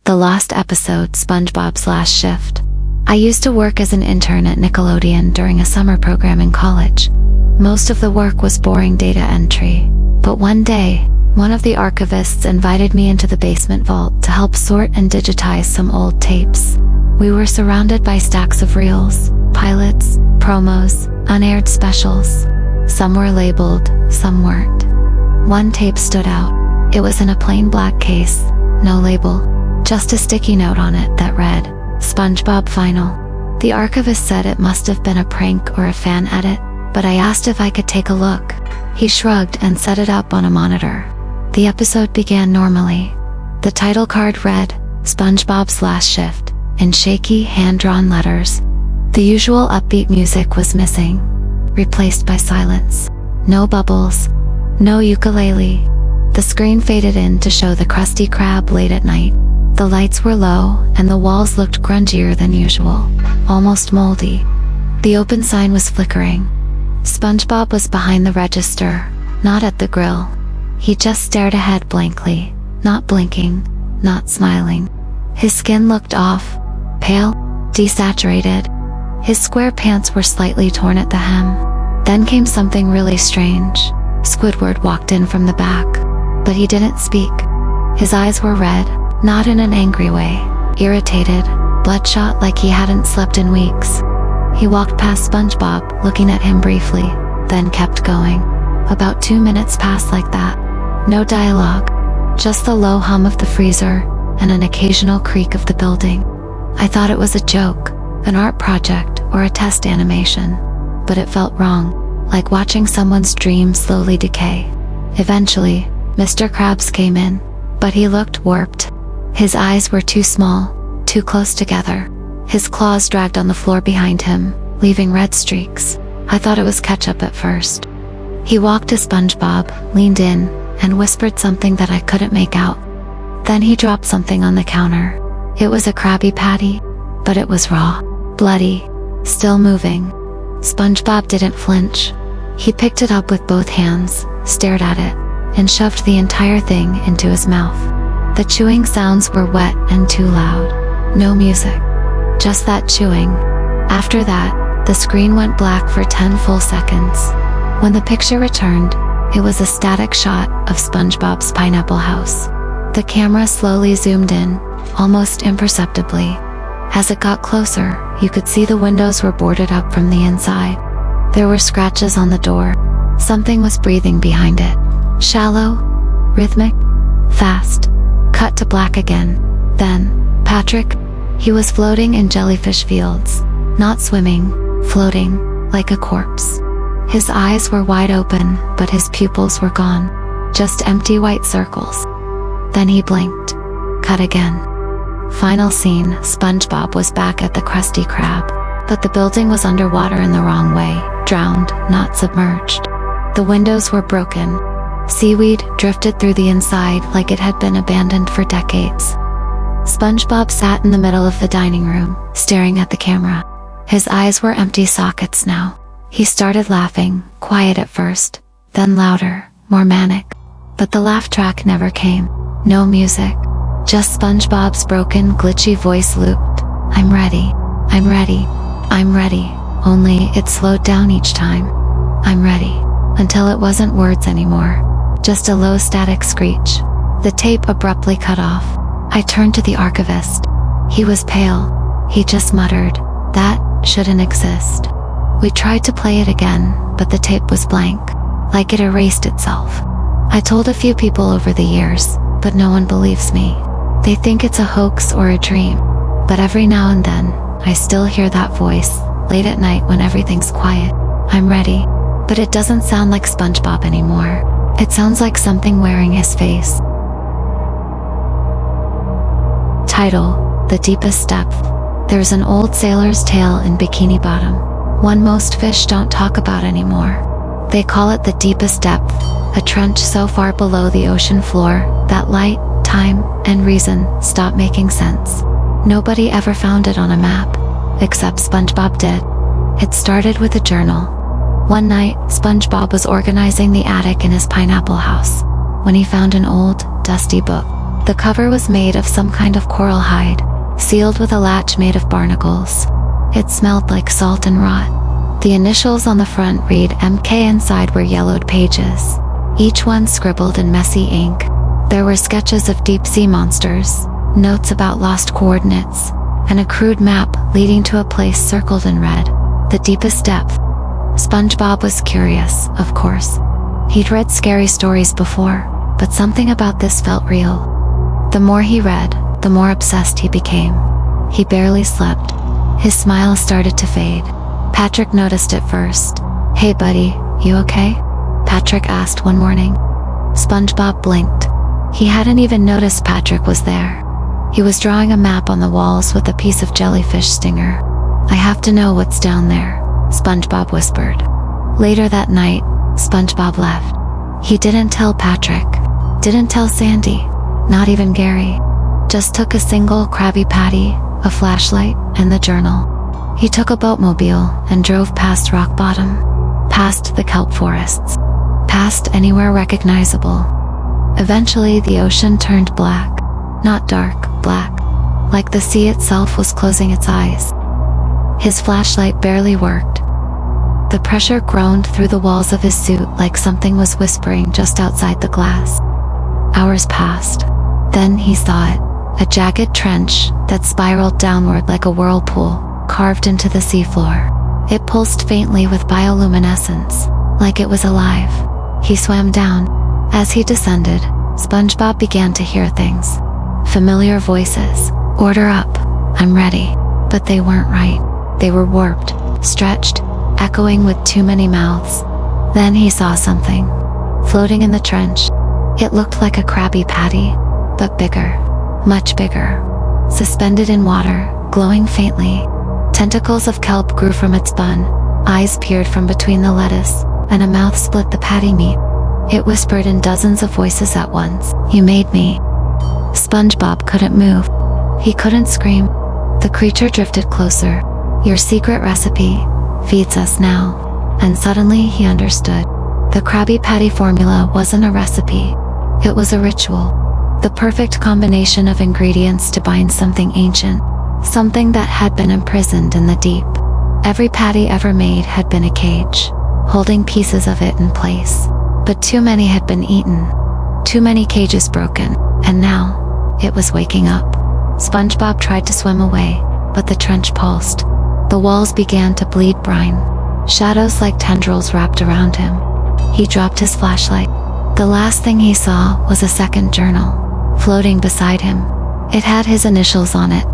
The lost episode, SpongeBob's last shift. I used to work as an intern at Nickelodeon during a summer program in college. Most of the work was boring data entry, but one day, one of the archivists invited me into the basement vault to help sort and digitize some old tapes. We were surrounded by stacks of reels, pilots, promos, unaired specials. Some were labeled, some weren't. One tape stood out. It was in a plain black case, no label, just a sticky note on it that read, SpongeBob Final. The archivist said it must have been a prank or a fan edit, but I asked if I could take a look. He shrugged and set it up on a monitor. The episode began normally. The title card read, SpongeBob's Last Shift, in shaky, hand-drawn letters. The usual upbeat music was missing, replaced by silence. No bubbles, no ukulele. The screen faded in to show the Krusty Krab late at night. The lights were low, and the walls looked grungier than usual, almost moldy. The open sign was flickering. SpongeBob was behind the register, not at the grill. He just stared ahead blankly, not blinking, not smiling. His skin looked off, pale, desaturated. His square pants were slightly torn at the hem. Then came something really strange. Squidward walked in from the back, but he didn't speak. His eyes were red, not in an angry way, irritated, bloodshot like he hadn't slept in weeks. He walked past SpongeBob, looking at him briefly, then kept going. About 2 minutes passed like that. No dialogue, just the low hum of the freezer and an occasional creak of the building. I thought it was a joke, an art project, or a test animation, but it felt wrong, like watching someone's dream slowly decay. Eventually, Mr. Krabs came in, but he looked warped. His eyes were too small, too close together. His claws dragged on the floor behind him, leaving red streaks. I thought it was ketchup at first. He walked to SpongeBob, leaned in, and whispered something that I couldn't make out. Then he dropped something on the counter. It was a Krabby Patty, but it was raw, bloody, still moving. SpongeBob didn't flinch. He picked it up with both hands, stared at it, and shoved the entire thing into his mouth. The chewing sounds were wet and too loud. No music, just that chewing. After that, the screen went black for 10 full seconds. When the picture returned, it was a static shot of SpongeBob's pineapple house. The camera slowly zoomed in, almost imperceptibly. As it got closer, you could see the windows were boarded up from the inside. There were scratches on the door. Something was breathing behind it. Shallow, rhythmic, fast. Cut to black again. Then, Patrick, he was floating in jellyfish fields. Not swimming, floating, like a corpse. His eyes were wide open, but his pupils were gone. Just empty white circles. Then he blinked. Cut again. Final scene, SpongeBob was back at the Krusty Krab, but the building was underwater in the wrong way, drowned, not submerged. The windows were broken. Seaweed drifted through the inside like it had been abandoned for decades. SpongeBob sat in the middle of the dining room, staring at the camera. His eyes were empty sockets now. He started laughing, quiet at first, then louder, more manic. But the laugh track never came. No music. Just SpongeBob's broken, glitchy voice looped. I'm ready. I'm ready. I'm ready. Only it slowed down each time. I'm ready. Until it wasn't words anymore. Just a low static screech. The tape abruptly cut off. I turned to the archivist. He was pale. He just muttered, "That shouldn't exist." We tried to play it again, but the tape was blank, like it erased itself. I told a few people over the years, but no one believes me. They think it's a hoax or a dream. But every now and then, I still hear that voice, late at night when everything's quiet. I'm ready. But it doesn't sound like SpongeBob anymore. It sounds like something wearing his face. Title: The Deepest Depth. There's an old sailor's tale in Bikini Bottom. One most fish don't talk about anymore. They call it the deepest depth, a trench so far below the ocean floor that light, time, and reason stop making sense. Nobody ever found it on a map, except SpongeBob did. It started with a journal. One night, SpongeBob was organizing the attic in his pineapple house when he found an old, dusty book. The cover was made of some kind of coral hide, sealed with a latch made of barnacles. It smelled like salt and rot. The initials on the front read MK. Inside were yellowed pages, each one scribbled in messy ink. There were sketches of deep-sea monsters, notes about lost coordinates, and a crude map leading to a place circled in red, the deepest depth. SpongeBob was curious, of course. He'd read scary stories before, but something about this felt real. The more he read, the more obsessed he became. He barely slept. His smile started to fade. Patrick noticed it first. "Hey buddy, you okay?" Patrick asked one morning. SpongeBob blinked. He hadn't even noticed Patrick was there. He was drawing a map on the walls with a piece of jellyfish stinger. "I have to know what's down there," SpongeBob whispered. Later that night, SpongeBob left. He didn't tell Patrick, didn't tell Sandy, not even Gary. Just took a single Krabby Patty, a flashlight, and the journal. He took a boatmobile and drove past Rock Bottom, past the kelp forests, past anywhere recognizable. Eventually the ocean turned black, not dark, black, like the sea itself was closing its eyes. His flashlight barely worked. The pressure groaned through the walls of his suit like something was whispering just outside the glass. Hours passed. Then he saw it, a jagged trench that spiraled downward like a whirlpool, carved into the seafloor. It pulsed faintly with bioluminescence, like it was alive. He swam down. As he descended, SpongeBob began to hear things. Familiar voices. "Order up. I'm ready." But they weren't right. They were warped, stretched, echoing with too many mouths. Then he saw something, floating in the trench. It looked like a Krabby Patty, but bigger, much bigger. Suspended in water, glowing faintly. Tentacles of kelp grew from its bun, eyes peered from between the lettuce, and a mouth split the patty meat. It whispered in dozens of voices at once, "You made me." SpongeBob couldn't move. He couldn't scream. The creature drifted closer. "Your secret recipe feeds us now." And suddenly he understood. The Krabby Patty formula wasn't a recipe. It was a ritual. The perfect combination of ingredients to bind something ancient, something that had been imprisoned in the deep. Every patty ever made had been a cage, holding pieces of it in place. But too many had been eaten. Too many cages broken, and now, it was waking up. SpongeBob tried to swim away, but the trench pulsed. The walls began to bleed brine. Shadows like tendrils wrapped around him. He dropped his flashlight. The last thing he saw was a second journal, floating beside him. It had his initials on it.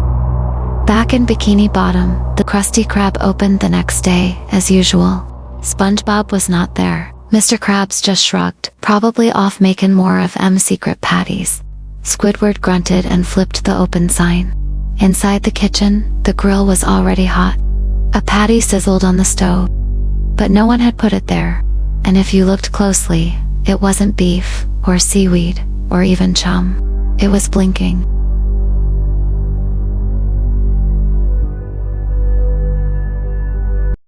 Back in Bikini Bottom, the Krusty Krab opened the next day, as usual. SpongeBob was not there. Mr. Krabs just shrugged, probably off making more of M's secret patties. Squidward grunted and flipped the open sign. Inside the kitchen, the grill was already hot. A patty sizzled on the stove. But no one had put it there. And if you looked closely, it wasn't beef, or seaweed, or even chum. It was blinking.